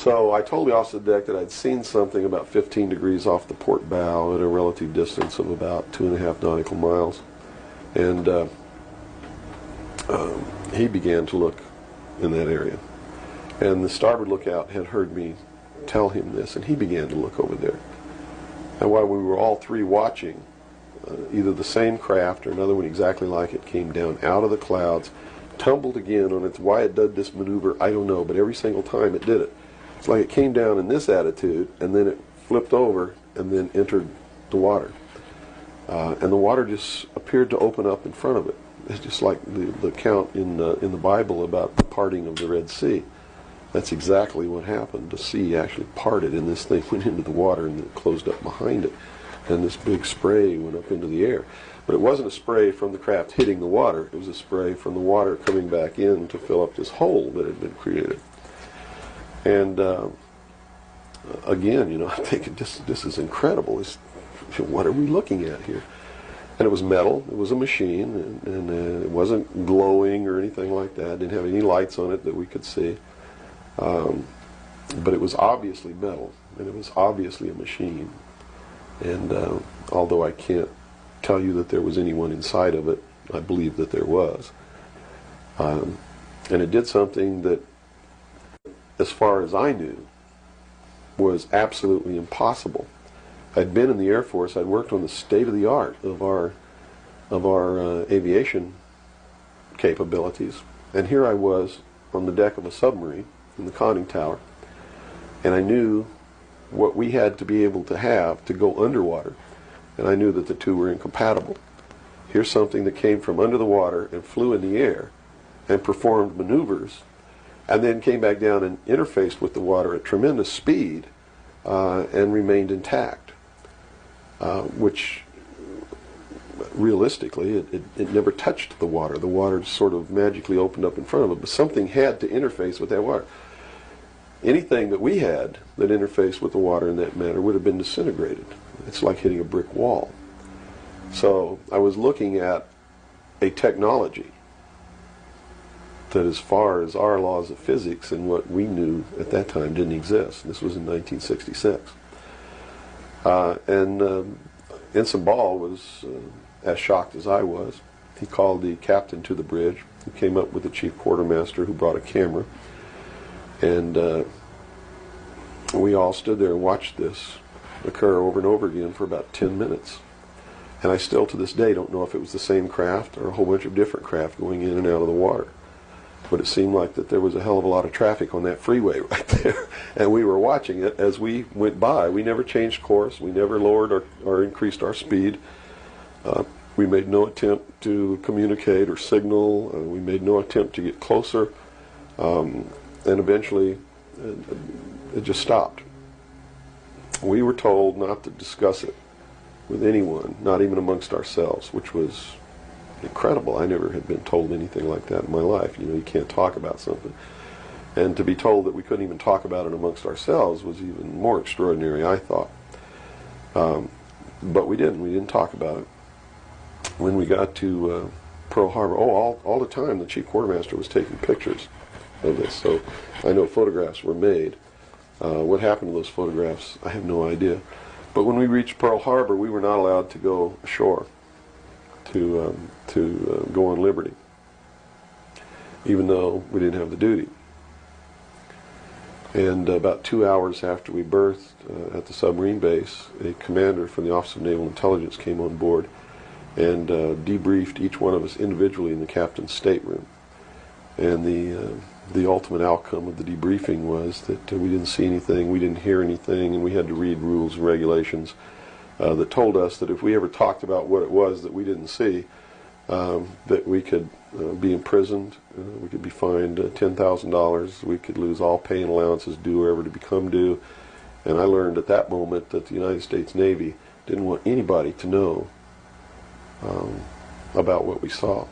So I told the officer of the deck that I'd seen something about 15 degrees off the port bow at a relative distance of about 2.5 nautical miles. And he began to look in that area. And the starboard lookout had heard me tell him this, and he began to look over there. And while we were all three watching, either the same craft or another one exactly like it came down out of the clouds, tumbled again on its, why it did this maneuver, I don't know, but every single time it did it. It's like it came down in this attitude, and then it flipped over, and then entered the water. And the water just appeared to open up in front of it. It's just like the account in the Bible about the parting of the Red Sea. That's exactly what happened. The sea actually parted, and this thing went into the water, and it closed up behind it. And this big spray went up into the air. But it wasn't a spray from the craft hitting the water. It was a spray from the water coming back in to fill up this hole that had been created. And again, I'm thinking, this is incredible. What are we looking at here? And it was metal. It was a machine, and it wasn't glowing or anything like that. It didn't have any lights on it that we could see. But it was obviously metal, and it was obviously a machine. And although I can't tell you that there was anyone inside of it, I believe that there was. And it did something that, as far as I knew, was absolutely impossible. I'd been in the Air Force. I'd worked on the state-of-the-art of our aviation capabilities, and here I was on the deck of a submarine in the conning tower, and I knew what we had to be able to have to go underwater, and I knew that the two were incompatible. Here's something that came from under the water and flew in the air and performed maneuvers, and then came back down and interfaced with the water at tremendous speed and remained intact, which realistically it never touched the water. The water sort of magically opened up in front of it, but something had to interface with that water. Anything that we had that interfaced with the water in that manner would have been disintegrated. It's like hitting a brick wall. So I was looking at a technology that, as far as our laws of physics and what we knew at that time, didn't exist. This was in 1966. Ensign Ball was as shocked as I was. He called the captain to the bridge, who came up with the chief quartermaster, who brought a camera. And we all stood there and watched this occur over and over again for about 10 minutes. And I still, to this day, don't know if it was the same craft or a whole bunch of different craft going in and out of the water. But it seemed like that there was a hell of a lot of traffic on that freeway right there. And we were watching it as we went by. We never changed course. We never lowered or increased our speed. We made no attempt to communicate or signal. We made no attempt to get closer. And eventually, it just stopped. We were told not to discuss it with anyone, not even amongst ourselves, which was incredible. I never had been told anything like that in my life. You can't talk about something. And to be told that we couldn't even talk about it amongst ourselves was even more extraordinary, I thought. But we didn't. We didn't talk about it. When we got to Pearl Harbor, all the time the chief quartermaster was taking pictures of this. So I know photographs were made. What happened to those photographs, I have no idea. But when we reached Pearl Harbor, we were not allowed to go ashore to go on liberty, even though we didn't have the duty. And about 2 hours after we berthed at the submarine base, a commander from the Office of Naval Intelligence came on board and debriefed each one of us individually in the captain's stateroom. And the ultimate outcome of the debriefing was that we didn't see anything, we didn't hear anything, and we had to read rules and regulations that told us that if we ever talked about what it was that we didn't see, that we could be imprisoned, we could be fined $10,000, we could lose all pay and allowances due or ever to become due. And I learned at that moment that the United States Navy didn't want anybody to know about what we saw.